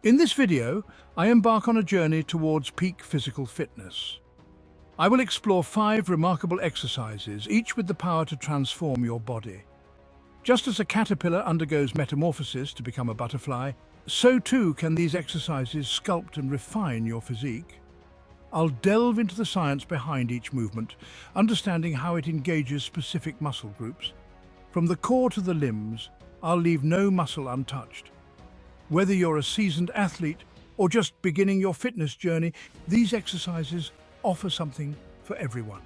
In this video, I embark on a journey towards peak physical fitness. I will explore 5 remarkable exercises, each with the power to transform your body. Just as a caterpillar undergoes metamorphosis to become a butterfly, so too can these exercises sculpt and refine your physique. I'll delve into the science behind each movement, understanding how it engages specific muscle groups. From the core to the limbs, I'll leave no muscle untouched. Whether you're a seasoned athlete or just beginning your fitness journey, these exercises offer something for everyone.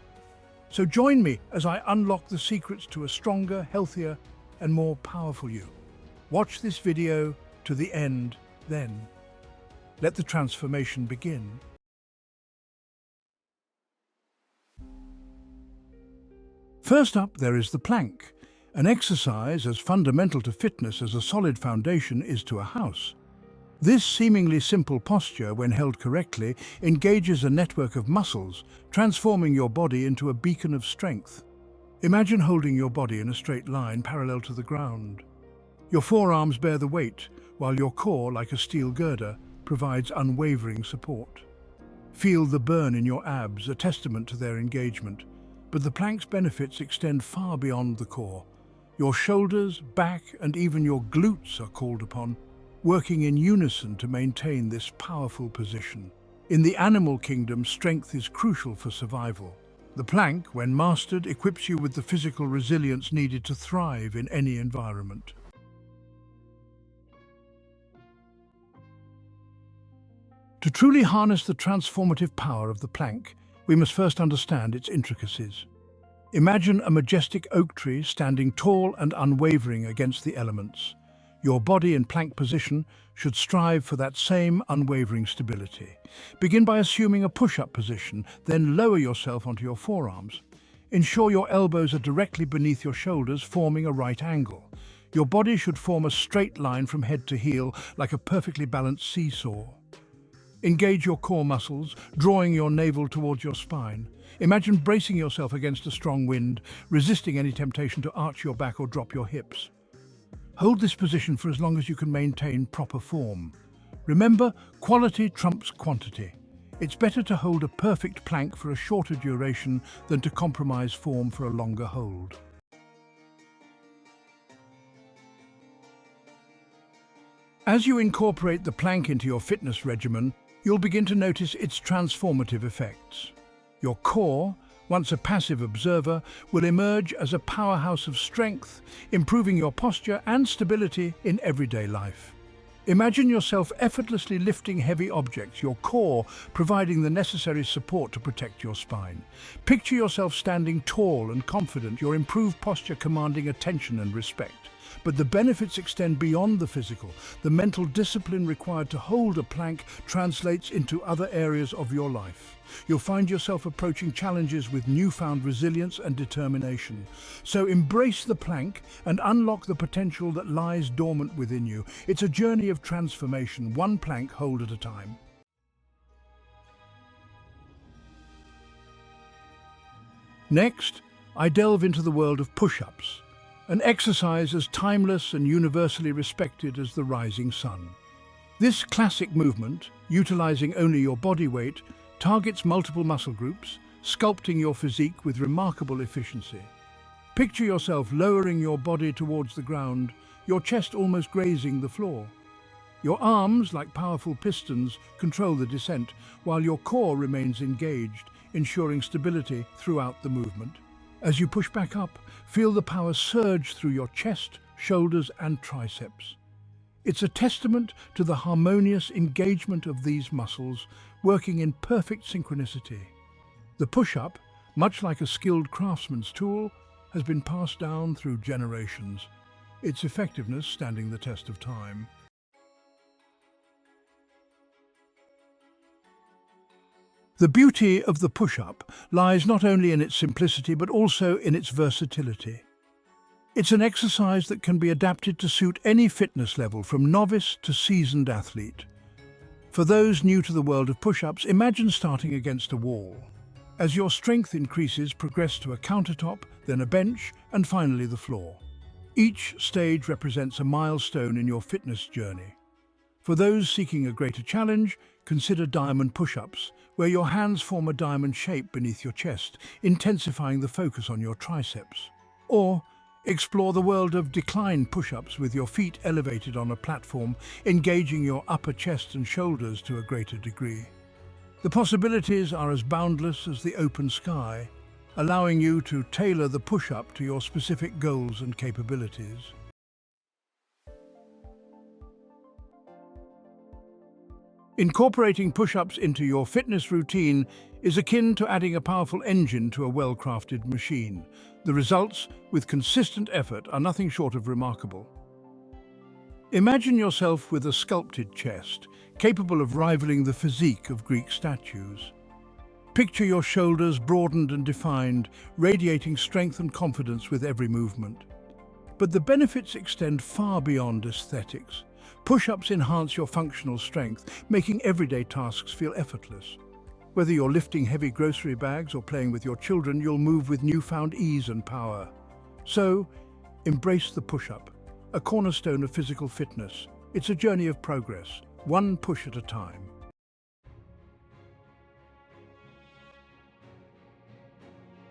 So join me as I unlock the secrets to a stronger, healthier, and more powerful you. Watch this video to the end, then let the transformation begin. First up, there is the plank. An exercise as fundamental to fitness as a solid foundation is to a house. This seemingly simple posture, when held correctly, engages a network of muscles, transforming your body into a beacon of strength. Imagine holding your body in a straight line parallel to the ground. Your forearms bear the weight, while your core, like a steel girder, provides unwavering support. Feel the burn in your abs, a testament to their engagement. But the plank's benefits extend far beyond the core. Your shoulders, back, and even your glutes are called upon, working in unison to maintain this powerful position. In the animal kingdom, strength is crucial for survival. The plank, when mastered, equips you with the physical resilience needed to thrive in any environment. To truly harness the transformative power of the plank, we must first understand its intricacies. Imagine a majestic oak tree standing tall and unwavering against the elements. Your body in plank position should strive for that same unwavering stability. Begin by assuming a push-up position, then lower yourself onto your forearms. Ensure your elbows are directly beneath your shoulders, forming a right angle. Your body should form a straight line from head to heel, like a perfectly balanced seesaw. Engage your core muscles, drawing your navel towards your spine. Imagine bracing yourself against a strong wind, resisting any temptation to arch your back or drop your hips. Hold this position for as long as you can maintain proper form. Remember, quality trumps quantity. It's better to hold a perfect plank for a shorter duration than to compromise form for a longer hold. As you incorporate the plank into your fitness regimen, you'll begin to notice its transformative effects. Your core, once a passive observer, will emerge as a powerhouse of strength, improving your posture and stability in everyday life. Imagine yourself effortlessly lifting heavy objects, your core providing the necessary support to protect your spine. Picture yourself standing tall and confident, your improved posture commanding attention and respect. But the benefits extend beyond the physical. The mental discipline required to hold a plank translates into other areas of your life. You'll find yourself approaching challenges with newfound resilience and determination. So embrace the plank and unlock the potential that lies dormant within you. It's a journey of transformation, one plank hold at a time. Next, I delve into the world of push-ups. An exercise as timeless and universally respected as the rising sun. This classic movement, utilizing only your body weight, targets multiple muscle groups, sculpting your physique with remarkable efficiency. Picture yourself lowering your body towards the ground, your chest almost grazing the floor. Your arms, like powerful pistons, control the descent, while your core remains engaged, ensuring stability throughout the movement. As you push back up, feel the power surge through your chest, shoulders, and triceps. It's a testament to the harmonious engagement of these muscles, working in perfect synchronicity. The push-up, much like a skilled craftsman's tool, has been passed down through generations, its effectiveness standing the test of time. The beauty of the push-up lies not only in its simplicity but also in its versatility. It's an exercise that can be adapted to suit any fitness level, from novice to seasoned athlete. For those new to the world of push-ups, imagine starting against a wall. As your strength increases, progress to a countertop, then a bench, and finally the floor. Each stage represents a milestone in your fitness journey. For those seeking a greater challenge, consider diamond push-ups, where your hands form a diamond shape beneath your chest, intensifying the focus on your triceps. Or explore the world of decline push-ups with your feet elevated on a platform, engaging your upper chest and shoulders to a greater degree. The possibilities are as boundless as the open sky, allowing you to tailor the push-up to your specific goals and capabilities. Incorporating push-ups into your fitness routine is akin to adding a powerful engine to a well-crafted machine. The results, with consistent effort, are nothing short of remarkable. Imagine yourself with a sculpted chest, capable of rivaling the physique of Greek statues. Picture your shoulders broadened and defined, radiating strength and confidence with every movement. But the benefits extend far beyond aesthetics. Push-ups enhance your functional strength, making everyday tasks feel effortless. Whether you're lifting heavy grocery bags or playing with your children, you'll move with newfound ease and power. So, embrace the push-up, a cornerstone of physical fitness. It's a journey of progress, one push at a time.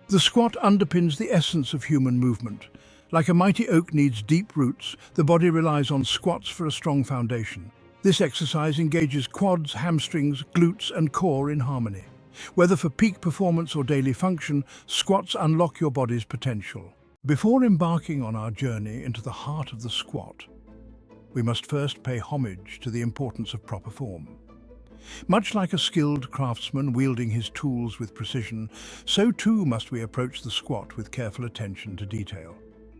The squat underpins the essence of human movement. Like a mighty oak needs deep roots, the body relies on squats for a strong foundation. This exercise engages quads, hamstrings, glutes, and core in harmony. Whether for peak performance or daily function, squats unlock your body's potential. Before embarking on our journey into the heart of the squat, we must first pay homage to the importance of proper form. Much like a skilled craftsman wielding his tools with precision, so too must we approach the squat with careful attention to detail.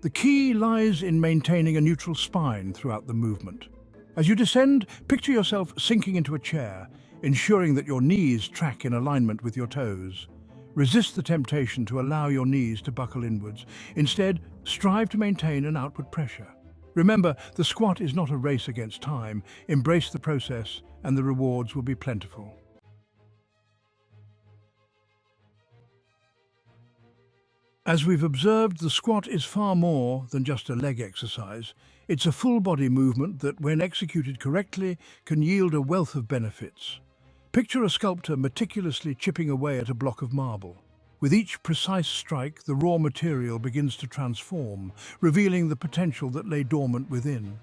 The key lies in maintaining a neutral spine throughout the movement. As you descend, picture yourself sinking into a chair, ensuring that your knees track in alignment with your toes. Resist the temptation to allow your knees to buckle inwards. Instead, strive to maintain an outward pressure. Remember, the squat is not a race against time. Embrace the process, and the rewards will be plentiful. As we've observed, the squat is far more than just a leg exercise. It's a full-body movement that, when executed correctly, can yield a wealth of benefits. Picture a sculptor meticulously chipping away at a block of marble. With each precise strike, the raw material begins to transform, revealing the potential that lay dormant within.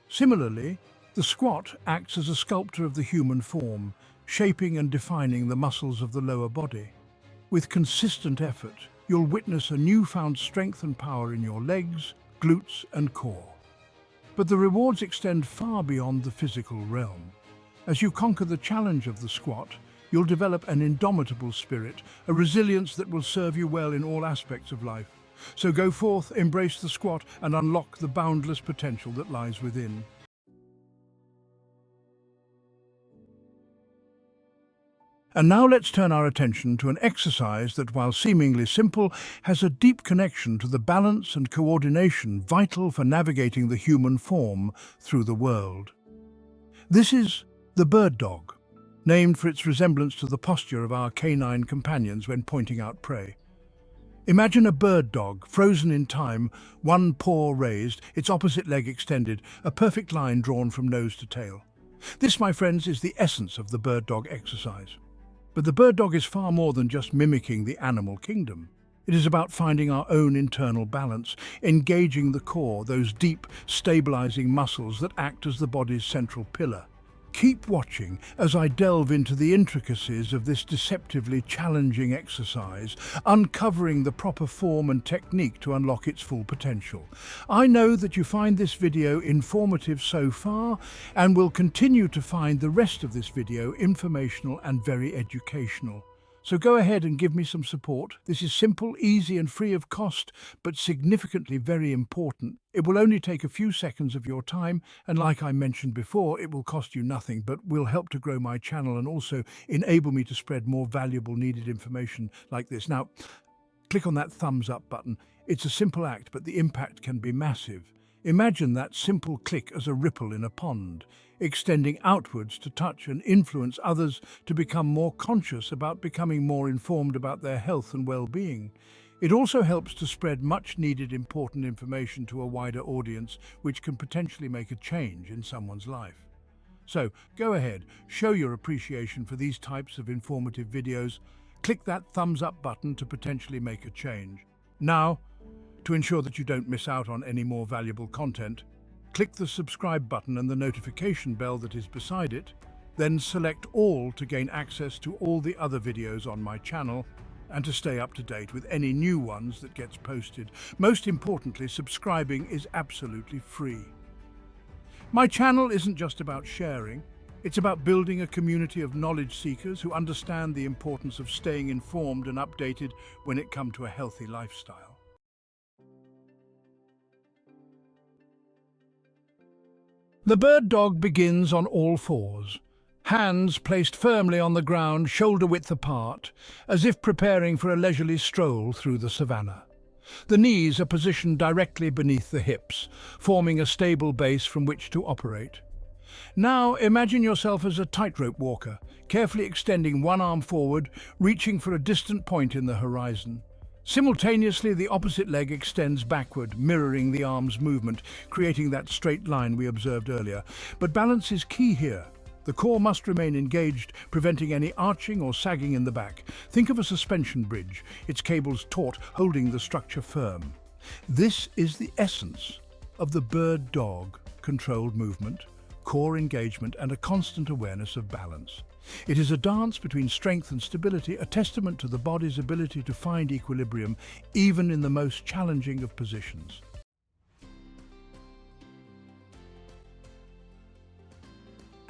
Similarly, the squat acts as a sculptor of the human form, shaping and defining the muscles of the lower body. With consistent effort, you'll witness a newfound strength and power in your legs, glutes, and core. But the rewards extend far beyond the physical realm. As you conquer the challenge of the squat, you'll develop an indomitable spirit, a resilience that will serve you well in all aspects of life. So go forth, embrace the squat, and unlock the boundless potential that lies within. And now let's turn our attention to an exercise that, while seemingly simple, has a deep connection to the balance and coordination vital for navigating the human form through the world. This is the bird dog, named for its resemblance to the posture of our canine companions when pointing out prey. Imagine a bird dog, frozen in time, one paw raised, its opposite leg extended, a perfect line drawn from nose to tail. This, my friends, is the essence of the bird dog exercise. But the bird dog is far more than just mimicking the animal kingdom. It is about finding our own internal balance, engaging the core, those deep, stabilizing muscles that act as the body's central pillar. Keep watching as I delve into the intricacies of this deceptively challenging exercise, uncovering the proper form and technique to unlock its full potential. I know that you find this video informative so far, and will continue to find the rest of this video informational and very educational. So go ahead and give me some support. This is simple, easy and free of cost, but significantly very important. It will only take a few seconds of your time, and like I mentioned before, it will cost you nothing, but will help to grow my channel and also enable me to spread more valuable needed information like this. Now, click on that thumbs up button. It's a simple act, but the impact can be massive. Imagine that simple click as a ripple in a pond, extending outwards to touch and influence others to become more conscious about becoming more informed about their health and well-being. It also helps to spread much-needed important information to a wider audience, which can potentially make a change in someone's life. So go ahead, show your appreciation for these types of informative videos. Click that thumbs up button to potentially make a change. Now, to ensure that you don't miss out on any more valuable content, click the subscribe button and the notification bell that is beside it. Then select all to gain access to all the other videos on my channel and to stay up to date with any new ones that gets posted. Most importantly, subscribing is absolutely free. My channel isn't just about sharing, it's about building a community of knowledge seekers who understand the importance of staying informed and updated when it comes to a healthy lifestyle. The bird dog begins on all fours, hands placed firmly on the ground, shoulder-width apart, as if preparing for a leisurely stroll through the savannah. The knees are positioned directly beneath the hips, forming a stable base from which to operate. Now imagine yourself as a tightrope walker, carefully extending one arm forward, reaching for a distant point in the horizon. Simultaneously, the opposite leg extends backward, mirroring the arm's movement, creating that straight line we observed earlier. But balance is key here. The core must remain engaged, preventing any arching or sagging in the back. Think of a suspension bridge, its cables taut, holding the structure firm. This is the essence of the bird-dog: controlled movement, core engagement, and a constant awareness of balance. It is a dance between strength and stability, a testament to the body's ability to find equilibrium even in the most challenging of positions.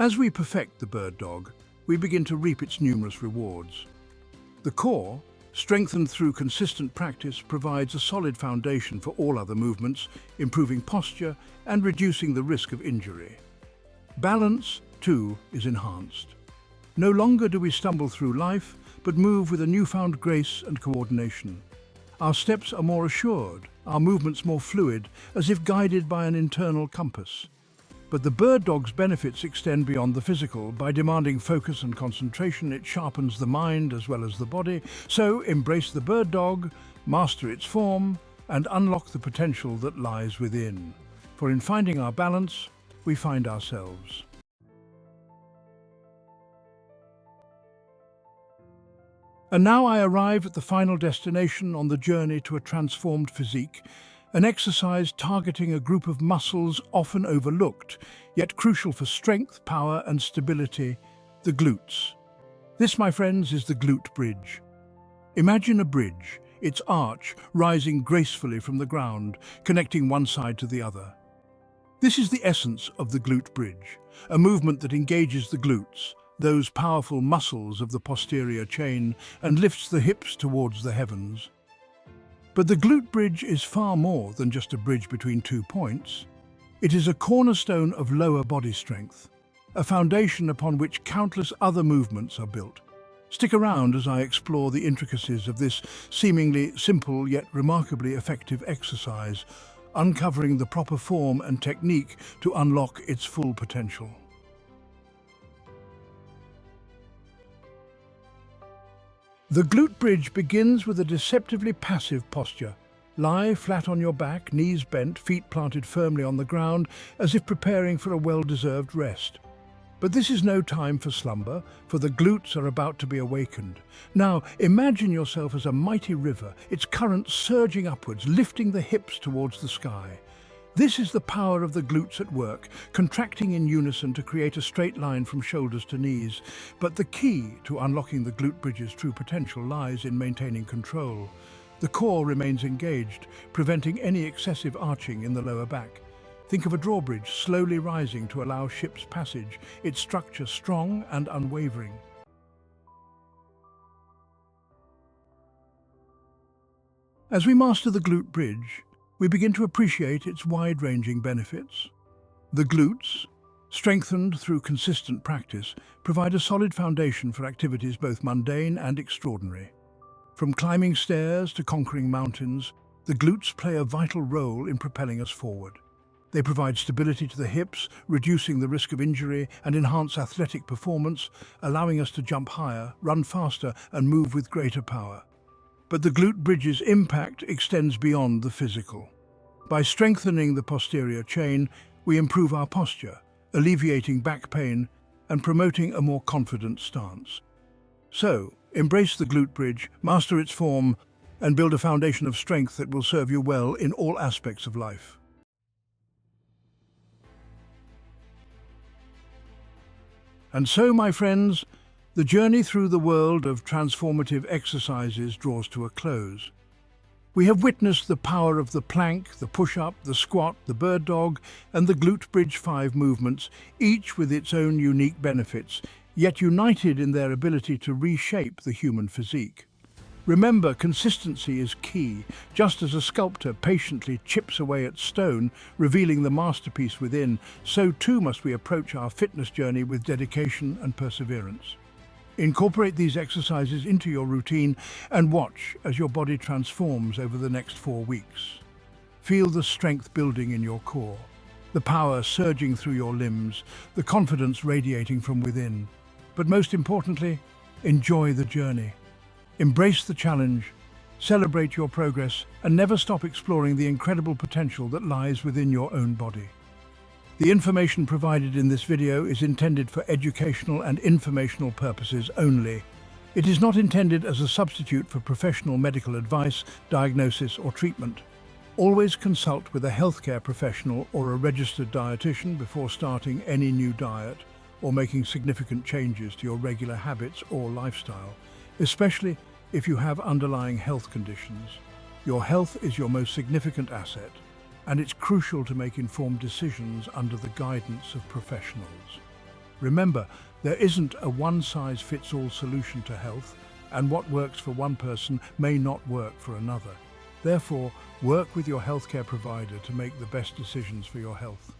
As we perfect the bird dog, we begin to reap its numerous rewards. The core, strengthened through consistent practice, provides a solid foundation for all other movements, improving posture and reducing the risk of injury. Balance, too, is enhanced. No longer do we stumble through life, but move with a newfound grace and coordination. Our steps are more assured, our movements more fluid, as if guided by an internal compass. But the bird dog's benefits extend beyond the physical. By demanding focus and concentration, it sharpens the mind as well as the body. So embrace the bird dog, master its form, and unlock the potential that lies within. For in finding our balance, we find ourselves. And now I arrive at the final destination on the journey to a transformed physique, an exercise targeting a group of muscles often overlooked, yet crucial for strength, power, and stability: the glutes. This, my friends, is the glute bridge. Imagine a bridge, its arch rising gracefully from the ground, connecting one side to the other. This is the essence of the glute bridge, a movement that engages the glutes, those powerful muscles of the posterior chain, and lifts the hips towards the heavens. But the glute bridge is far more than just a bridge between 2 points. It is a cornerstone of lower body strength, a foundation upon which countless other movements are built. Stick around as I explore the intricacies of this seemingly simple yet remarkably effective exercise, uncovering the proper form and technique to unlock its full potential. The glute bridge begins with a deceptively passive posture. Lie flat on your back, knees bent, feet planted firmly on the ground, as if preparing for a well-deserved rest. But this is no time for slumber, for the glutes are about to be awakened. Now, imagine yourself as a mighty river, its current surging upwards, lifting the hips towards the sky. This is the power of the glutes at work, contracting in unison to create a straight line from shoulders to knees. But the key to unlocking the glute bridge's true potential lies in maintaining control. The core remains engaged, preventing any excessive arching in the lower back. Think of a drawbridge slowly rising to allow ship's passage, its structure strong and unwavering. As we master the glute bridge, we begin to appreciate its wide-ranging benefits. The glutes, strengthened through consistent practice, provide a solid foundation for activities both mundane and extraordinary. From climbing stairs to conquering mountains, the glutes play a vital role in propelling us forward. They provide stability to the hips, reducing the risk of injury, and enhance athletic performance, allowing us to jump higher, run faster, and move with greater power. But the glute bridge's impact extends beyond the physical. By strengthening the posterior chain, we improve our posture, alleviating back pain and promoting a more confident stance. So, embrace the glute bridge, master its form, and build a foundation of strength that will serve you well in all aspects of life. And so, my friends, the journey through the world of transformative exercises draws to a close. We have witnessed the power of the plank, the push-up, the squat, the bird dog, and the glute bridge 5 movements, each with its own unique benefits, yet united in their ability to reshape the human physique. Remember, consistency is key. Just as a sculptor patiently chips away at stone, revealing the masterpiece within, so too must we approach our fitness journey with dedication and perseverance. Incorporate these exercises into your routine and watch as your body transforms over the next 4 weeks. Feel the strength building in your core, the power surging through your limbs, the confidence radiating from within. But most importantly, enjoy the journey. Embrace the challenge, celebrate your progress, and never stop exploring the incredible potential that lies within your own body. The information provided in this video is intended for educational and informational purposes only. It is not intended as a substitute for professional medical advice, diagnosis, or treatment. Always consult with a healthcare professional or a registered dietitian before starting any new diet or making significant changes to your regular habits or lifestyle, especially if you have underlying health conditions. Your health is your most significant asset, and it's crucial to make informed decisions under the guidance of professionals. Remember, there isn't a one-size-fits-all solution to health, and what works for one person may not work for another. Therefore, work with your healthcare provider to make the best decisions for your health.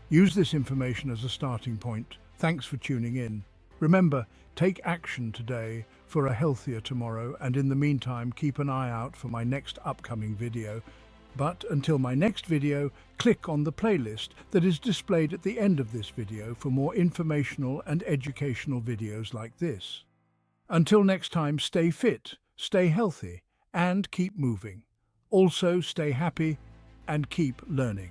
Use this information as a starting point. Thanks for tuning in. Remember, take action today for a healthier tomorrow, and in the meantime, keep an eye out for my next upcoming video. But until my next video, click on the playlist that is displayed at the end of this video for more informational and educational videos like this. Until next time, stay fit, stay healthy, and keep moving. Also, stay happy and keep learning.